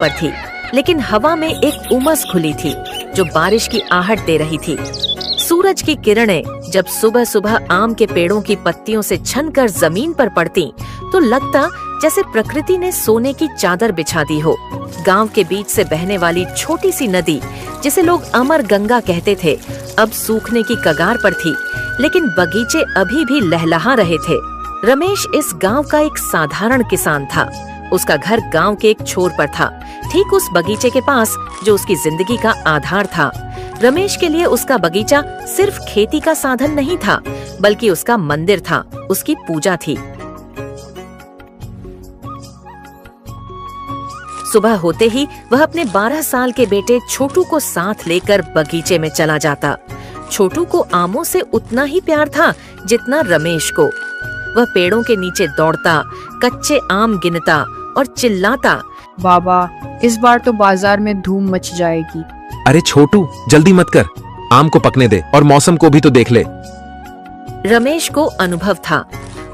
पर थी, लेकिन हवा में एक उमस खुली थी जो बारिश की आहट दे रही थी। सूरज की किरणें जब सुबह सुबह आम के पेड़ों की पत्तियों से छनकर जमीन पर पड़ती तो लगता जैसे प्रकृति ने सोने की चादर बिछा दी हो। गांव के बीच से बहने वाली छोटी सी नदी, जिसे लोग अमर गंगा कहते थे, अब सूखने की कगार पर थी, लेकिन बगीचे अभी भी लहलहा रहे थे। रमेश इस गांव का एक साधारण किसान था। उसका घर गांव के एक छोर पर था, ठीक उस बगीचे के पास जो उसकी जिंदगी का आधार था। रमेश के लिए उसका बगीचा सिर्फ खेती का साधन नहीं था, बल्कि उसका मंदिर था, उसकी पूजा थी। सुबह होते ही वह अपने 12 साल के बेटे छोटू को साथ लेकर बगीचे में चला जाता। छोटू को आमों से उतना ही प्यार था जितना रमेश को। वह पेड़ों के नीचे दौड़ता, कच्चे आम गिनता और चिल्लाता, बाबा, इस बार तो बाजार में धूम मच जाएगी। अरे छोटू, जल्दी मत कर, आम को पकने दे और मौसम को भी तो देख ले। रमेश को अनुभव था।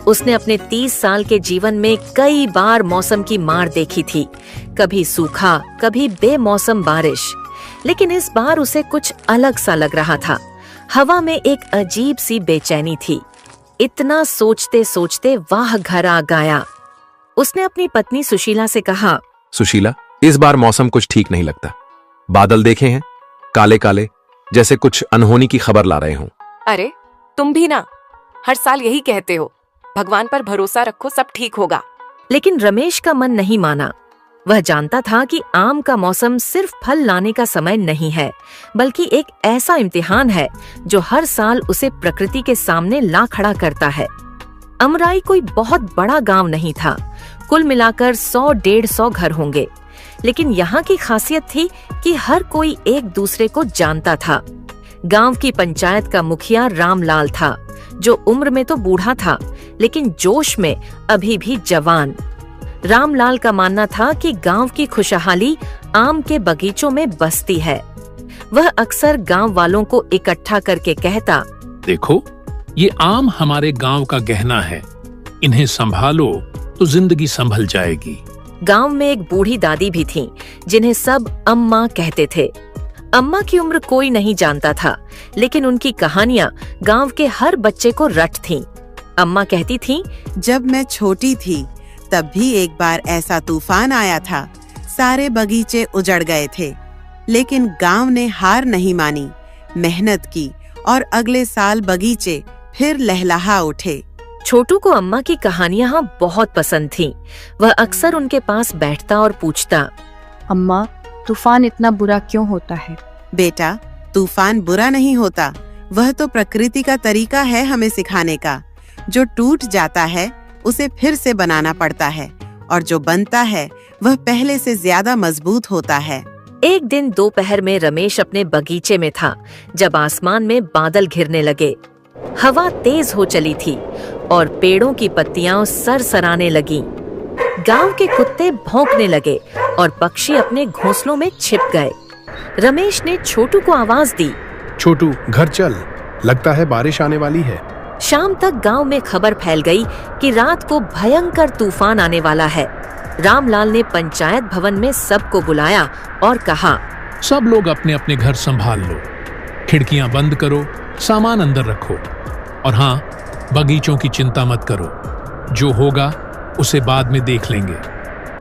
उसने अपने 30 साल के जीवन में कई बार मौसम की मार देखी थी, कभी सूखा, कभी बेमौसम बारिश। लेकिन इस बार उसे कुछ अलग सा लग रहा था। हवा में एक अजीब सी बेचैनी थी। इतना सोचते सोचते वह घर आ गया। उसने अपनी पत्नी सुशीला से कहा, सुशीला, इस बार मौसम कुछ ठीक नहीं लगता। बादल देखे हैं, काले काले, जैसे कुछ अनहोनी की खबर ला रहे हों। अरे तुम भी ना, हर साल यही कहते हो। भगवान पर भरोसा रखो, सब ठीक होगा। लेकिन रमेश का मन नहीं माना। वह जानता था कि आम का मौसम सिर्फ फल लाने का समय नहीं है, बल्कि एक ऐसा इम्तिहान है जो हर साल उसे प्रकृति के सामने ला खड़ा करता है। अमराई कोई बहुत बड़ा गांव नहीं था। कुल मिलाकर 100-150 घर होंगे, लेकिन यहाँ की खासियत थी कि हर कोई एक दूसरे को जानता था। गांव की पंचायत का मुखिया रामलाल था, जो उम्र में तो बूढ़ा था, लेकिन जोश में अभी भी जवान। रामलाल का मानना था कि गांव की खुशहाली आम के बगीचों में बसती है। वह अक्सर गांव वालों को इकट्ठा करके कहता, देखो, ये आम हमारे गांव का गहना है, इन्हें संभालो तो जिंदगी संभल जाएगी। गांव में एक बूढ़ी दादी भी थीं, जिन्हें सब अम्मा कहते थे। अम्मा की उम्र कोई नहीं जानता था, लेकिन उनकी कहानियां गांव के हर बच्चे को रट थीं। अम्मा कहती थीं, जब मैं छोटी थी तब भी एक बार ऐसा तूफान आया था, सारे बगीचे उजड़ गए थे, लेकिन गांव ने हार नहीं मानी, मेहनत की और अगले साल बगीचे फिर लहलहा उठे। छोटू को अम्मा की कहानियां बहुत पसंद थीं। वह अक्सर उनके पास बैठता और पूछता, अम्मा, तूफान इतना बुरा क्यों होता है? बेटा, तूफान बुरा नहीं होता, वह तो प्रकृति का तरीका है हमें सिखाने का। जो टूट जाता है उसे फिर से बनाना पड़ता है, और जो बनता है वह पहले से ज्यादा मजबूत होता है। एक दिन दोपहर में रमेश अपने बगीचे में था, जब आसमान में बादल घिरने लगे। हवा तेज हो चली थी और पेड़ों की पत्तियां सरसराने लगीं। गांव के कुत्ते भौंकने लगे और पक्षी अपने घोंसलों में छिप गए। रमेश ने छोटू को आवाज दी, छोटू, घर चल, लगता है बारिश आने वाली है। शाम तक गांव में खबर फैल गई कि रात को भयंकर तूफान आने वाला है। रामलाल ने पंचायत भवन में सबको बुलाया और कहा, सब लोग अपने अपने घर संभाल लो, खिड़कियां बंद करो, सामान अंदर रखो, और हाँ, बगीचों की चिंता मत करो, जो होगा उसे बाद में देख लेंगे।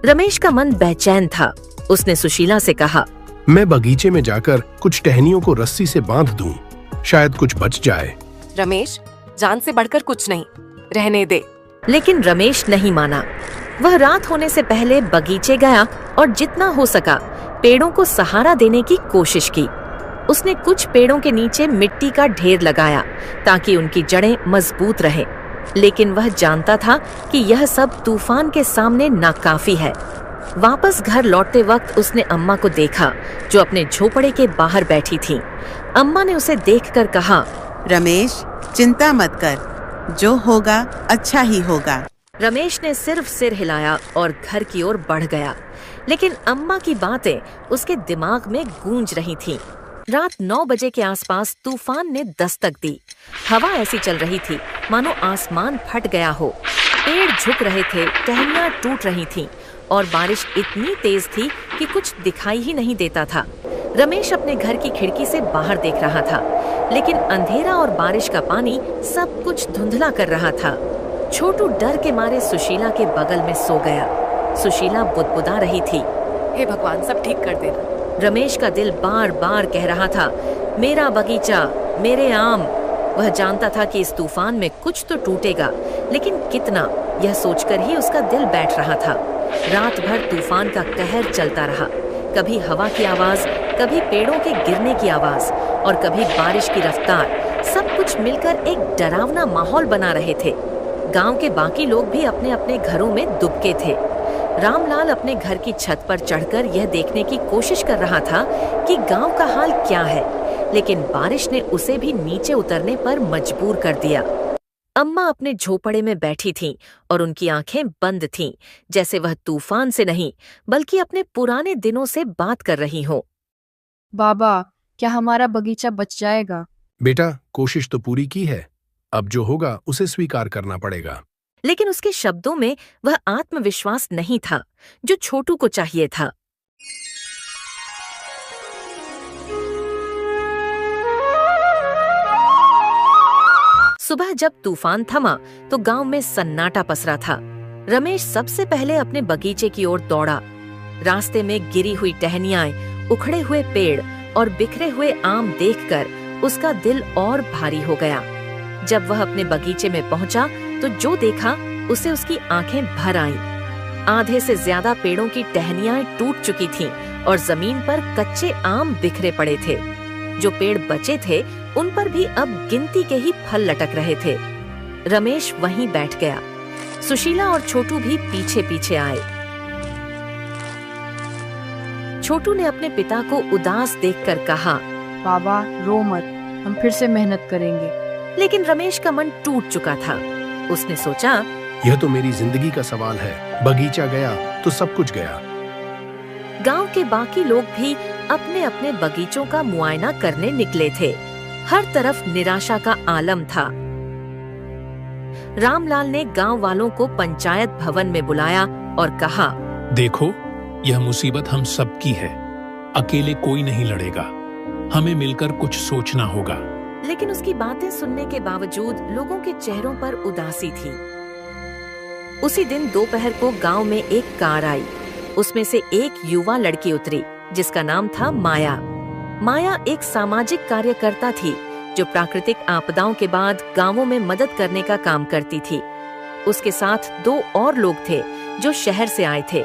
रमेश का मन बेचैन था। उसने सुशीला से कहा, मैं बगीचे में जाकर कुछ टहनियों को रस्सी से बांध दूं, शायद कुछ बच जाए। रमेश, जान से बढ़कर कुछ नहीं, रहने दे। लेकिन रमेश नहीं माना। वह रात होने से पहले बगीचे गया और जितना हो सका पेड़ों को सहारा देने की कोशिश की। उसने कुछ पेड़ों के नीचे मिट्टी का ढेर लगाया ताकि उनकी जड़ें मजबूत रहें, लेकिन वह जानता था कि यह सब तूफान के सामने नाकाफी है। वापस घर लौटते वक्त उसने अम्मा को देखा, जो अपने झोपड़े के बाहर बैठी थी। अम्मा ने उसे देखकर कहा, रमेश, चिंता मत कर, जो होगा अच्छा ही होगा। रमेश ने सिर्फ सिर हिलाया और घर की ओर बढ़ गया, लेकिन अम्मा की बातें उसके दिमाग में गूंज रही थीं। रात 9 बजे के आसपास तूफान ने दस्तक दी। हवा ऐसी चल रही थी मानो आसमान फट गया हो। पेड़ झुक रहे थे, टहनियां टूट रही थीं और बारिश इतनी तेज थी कि कुछ दिखाई ही नहीं देता था। रमेश अपने घर की खिड़की से बाहर देख रहा था, लेकिन अंधेरा और बारिश का पानी सब कुछ धुंधला कर रहा था। छोटू डर के मारे सुशीला के बगल में सो गया। सुशीला बुदबुदा रही थी, हे भगवान, सब ठीक कर देना। रमेश का दिल बार बार कह रहा था, मेरा बगीचा, मेरे आम। वह जानता था कि इस तूफान में कुछ तो टूटेगा, लेकिन कितना, यह सोचकर ही उसका दिल बैठ रहा था। रात भर तूफान का कहर चलता रहा। कभी हवा की आवाज, कभी पेड़ों के गिरने की आवाज और कभी बारिश की रफ्तार, सब कुछ मिलकर एक डरावना माहौल बना रहे थे। गांव के बाकी लोग भी अपने अपने घरों में दुबके थे। रामलाल अपने घर की छत पर चढ़कर यह देखने की कोशिश कर रहा था कि गांव का हाल क्या है, लेकिन बारिश ने उसे भी नीचे उतरने पर मजबूर कर दिया। अम्मा अपने झोपड़े में बैठी थीं और उनकी आंखें बंद थीं, जैसे वह तूफान से नहीं बल्कि अपने पुराने दिनों से बात कर रही हो। बाबा, क्या हमारा बगीचा बच जाएगा? बेटा, कोशिश तो पूरी की है, अब जो होगा उसे स्वीकार करना पड़ेगा। लेकिन उसके शब्दों में वह आत्मविश्वास नहीं था जो छोटू को चाहिए था। सुबह जब तूफान थमा तो गांव में सन्नाटा पसरा था। रमेश सबसे पहले अपने बगीचे की ओर दौड़ा। रास्ते में गिरी हुई टहनियां, उखड़े हुए पेड़ और बिखरे हुए आम देखकर उसका दिल और भारी हो गया। जब वह अपने बगीचे में पहुंचा तो जो देखा उसे उसकी आंखें भर आईं। आधे से ज्यादा पेड़ों की टहनियां टूट चुकी थीं और जमीन पर कच्चे आम बिखरे पड़े थे। जो पेड़ बचे थे उन पर भी अब गिनती के ही फल लटक रहे थे। रमेश वहीं बैठ गया। सुशीला और छोटू भी पीछे पीछे आए। छोटू ने अपने पिता को उदास देखकर कहा, बाबा, रो मत, हम फिर से मेहनत करेंगे। लेकिन रमेश का मन टूट चुका था। उसने सोचा, यह तो मेरी जिंदगी का सवाल है, बगीचा गया तो सब कुछ गया। गांव के बाकी लोग भी अपने अपने बगीचों का मुआयना करने निकले थे। हर तरफ निराशा का आलम था। रामलाल ने गांव वालों को पंचायत भवन में बुलाया और कहा, देखो, यह मुसीबत हम सबकी है, अकेले कोई नहीं लड़ेगा, हमें मिलकर कुछ सोचना होगा। लेकिन उसकी बातें सुनने के बावजूद लोगों के चेहरों पर उदासी थी। उसी दिन दोपहर को गांव में एक कार आई। उसमें से एक युवा लड़की उतरी जिसका नाम था माया। माया एक सामाजिक कार्यकर्ता थी जो प्राकृतिक आपदाओं के बाद गांवों में मदद करने का काम करती थी। उसके साथ 2 और लोग थे जो शहर से आए थे।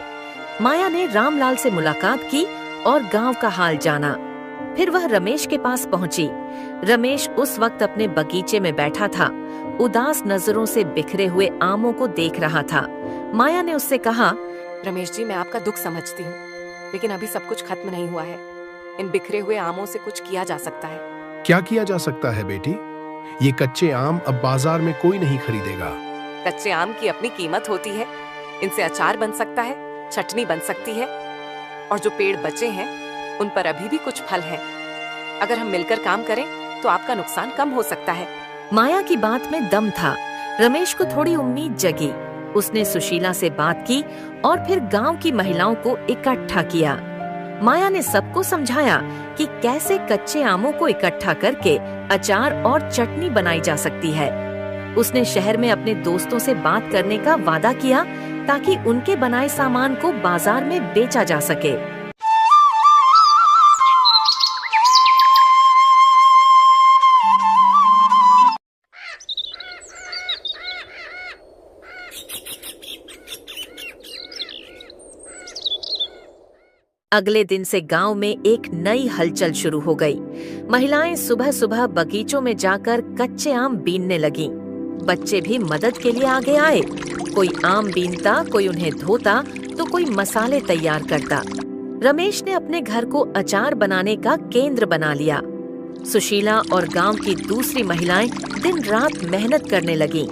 माया ने रामलाल से मुलाकात की और गांव का हाल जाना। फिर वह रमेश के पास पहुंची। रमेश उस वक्त अपने बगीचे में बैठा था, उदास नजरों से बिखरे हुए आमों को देख रहा था। माया ने उससे कहा, रमेश जी, मैं आपका दुख समझती हूँ, लेकिन अभी सब कुछ खत्म नहीं हुआ है। इन बिखरे हुए आमों से कुछ किया जा सकता है। क्या किया जा सकता है बेटी? ये कच्चे आम अब बाजार में कोई नहीं खरीदेगा। कच्चे आम की अपनी कीमत होती है। इनसे अचार बन सकता है, चटनी बन सकती है, और जो पेड़ बचे हैं उन पर अभी भी कुछ फल है। अगर हम मिलकर काम करें तो आपका नुकसान कम हो सकता है। माया की बात में दम था। रमेश को थोड़ी उम्मीद जगी। उसने सुशीला से बात की और फिर गांव की महिलाओं को इकट्ठा किया। माया ने सबको समझाया कि कैसे कच्चे आमों को इकट्ठा करके अचार और चटनी बनाई जा सकती है। उसने शहर में अपने दोस्तों से बात करने का वादा किया ताकि उनके बनाए सामान को बाजार में बेचा जा सके। अगले दिन से गांव में एक नई हलचल शुरू हो गई। महिलाएं सुबह सुबह बगीचों में जाकर कच्चे आम बीनने लगीं। बच्चे भी मदद के लिए आगे आए। कोई आम बीनता, कोई उन्हें धोता, तो कोई मसाले तैयार करता। रमेश ने अपने घर को अचार बनाने का केंद्र बना लिया। सुशीला और गांव की दूसरी महिलाएं दिन रात मेहनत करने लगीं।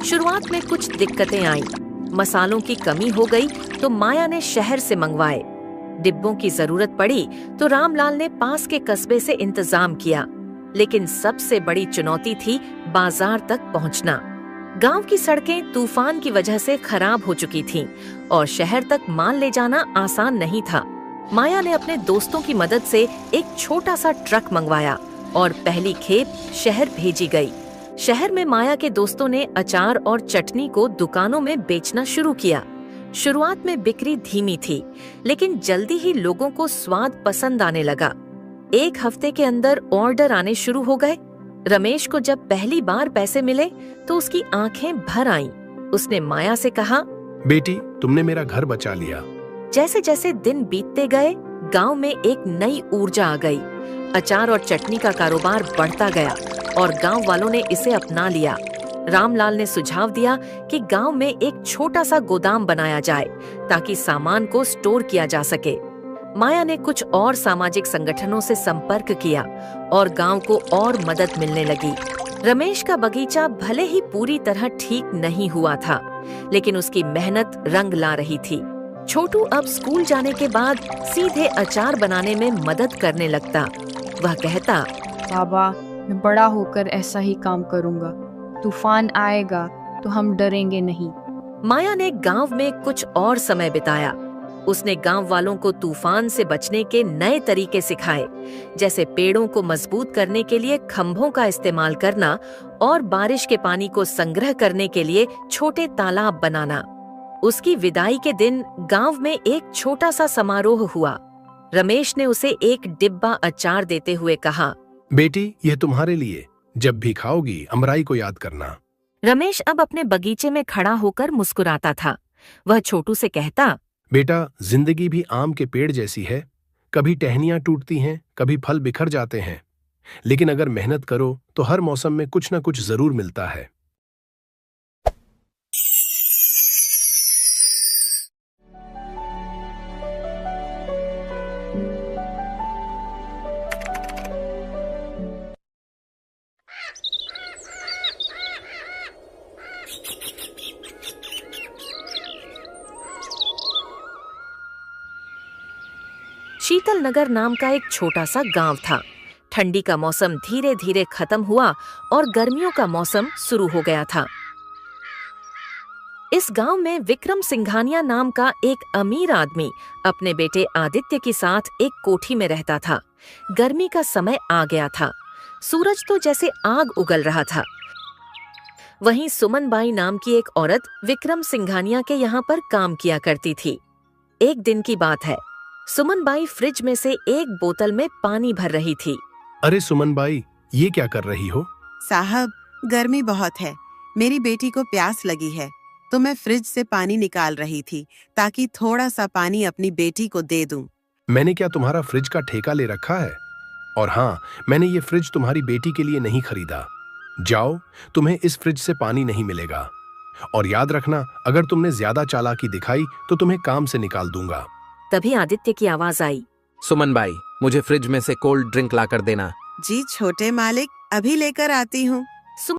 शुरुआत में कुछ दिक्कतें आईं। मसालों की कमी हो गई तो माया ने शहर से मंगवाए। डिब्बों की जरूरत पड़ी तो रामलाल ने पास के कस्बे से इंतजाम किया। लेकिन सबसे बड़ी चुनौती थी बाजार तक पहुंचना। गांव की सड़कें तूफान की वजह से खराब हो चुकी थीं और शहर तक माल ले जाना आसान नहीं था। माया ने अपने दोस्तों की मदद से एक छोटा सा ट्रक मंगवाया और पहली खेप शहर भेजी गई। शहर में माया के दोस्तों ने अचार और चटनी को दुकानों में बेचना शुरू किया। शुरुआत में बिक्री धीमी थी, लेकिन जल्दी ही लोगों को स्वाद पसंद आने लगा। एक हफ्ते के अंदर ऑर्डर आने शुरू हो गए। रमेश को जब पहली बार पैसे मिले तो उसकी आंखें भर आईं। उसने माया से कहा, बेटी, तुमने मेरा घर बचा लिया। जैसे जैसे दिन बीतते गए, गांव में एक नई ऊर्जा आ गई। अचार और चटनी का कारोबार बढ़ता गया और गांव वालों ने इसे अपना लिया। रामलाल ने सुझाव दिया कि गांव में एक छोटा सा गोदाम बनाया जाए ताकि सामान को स्टोर किया जा सके। माया ने कुछ और सामाजिक संगठनों से संपर्क किया और गांव को और मदद मिलने लगी। रमेश का बगीचा भले ही पूरी तरह ठीक नहीं हुआ था, लेकिन उसकी मेहनत रंग ला रही थी। छोटू अब स्कूल जाने के बाद सीधे अचार बनाने में मदद करने लगता। वह कहता, बाबा, मैं बड़ा होकर ऐसा ही काम करूंगा। तूफान आएगा तो हम डरेंगे नहीं। माया ने गांव में कुछ और समय बिताया। उसने गांव वालों को तूफान से बचने के नए तरीके सिखाए, जैसे पेड़ों को मजबूत करने के लिए खंभों का इस्तेमाल करना और बारिश के पानी को संग्रह करने के लिए छोटे तालाब बनाना। उसकी विदाई के दिन गांव में एक छोटा सा समारोह हुआ। रमेश ने उसे एक डिब्बा अचार देते हुए कहा, बेटी, यह तुम्हारे लिए। जब भी खाओगी अमराई को याद करना। रमेश अब अपने बगीचे में खड़ा होकर मुस्कुराता था। वह छोटू से कहता, बेटा, जिंदगी भी आम के पेड़ जैसी है। कभी टहनियां टूटती हैं, कभी फल बिखर जाते हैं, लेकिन अगर मेहनत करो तो हर मौसम में कुछ न कुछ जरूर मिलता है। शीतल नगर नाम का एक छोटा सा गांव था। ठंडी का मौसम धीरे धीरे खत्म हुआ और गर्मियों का मौसम शुरू हो गया था। इस गांव में विक्रम सिंघानिया नाम का एक अमीर आदमी अपने बेटे आदित्य के साथ एक कोठी में रहता था। गर्मी का समय आ गया था। सूरज तो जैसे आग उगल रहा था। वहीं सुमन बाई नाम की एक औरत विक्रम सिंघानिया के यहाँ पर काम किया करती थी। एक दिन की बात है, सुमन बाई फ्रिज में से एक बोतल में पानी भर रही थी। अरे सुमन बाई, ये क्या कर रही हो? साहब, गर्मी बहुत है, मेरी बेटी को प्यास लगी है, तो मैं फ्रिज से पानी निकाल रही थी ताकि थोड़ा सा पानी अपनी बेटी को दे दूं। मैंने क्या तुम्हारा फ्रिज का ठेका ले रखा है? और हाँ, मैंने ये फ्रिज तुम्हारी बेटी के लिए नहीं खरीदा। जाओ, तुम्हें इस फ्रिज से पानी नहीं मिलेगा। और याद रखना, अगर तुमने ज्यादा चालाकी दिखाई तो तुम्हें काम से निकाल दूंगा। तभी आदित्य की आवाज आई, सुमन बाई, मुझे फ्रिज में से कोल्ड ड्रिंक ला कर देना। जी छोटे मालिक, अभी लेकर आती हूँ।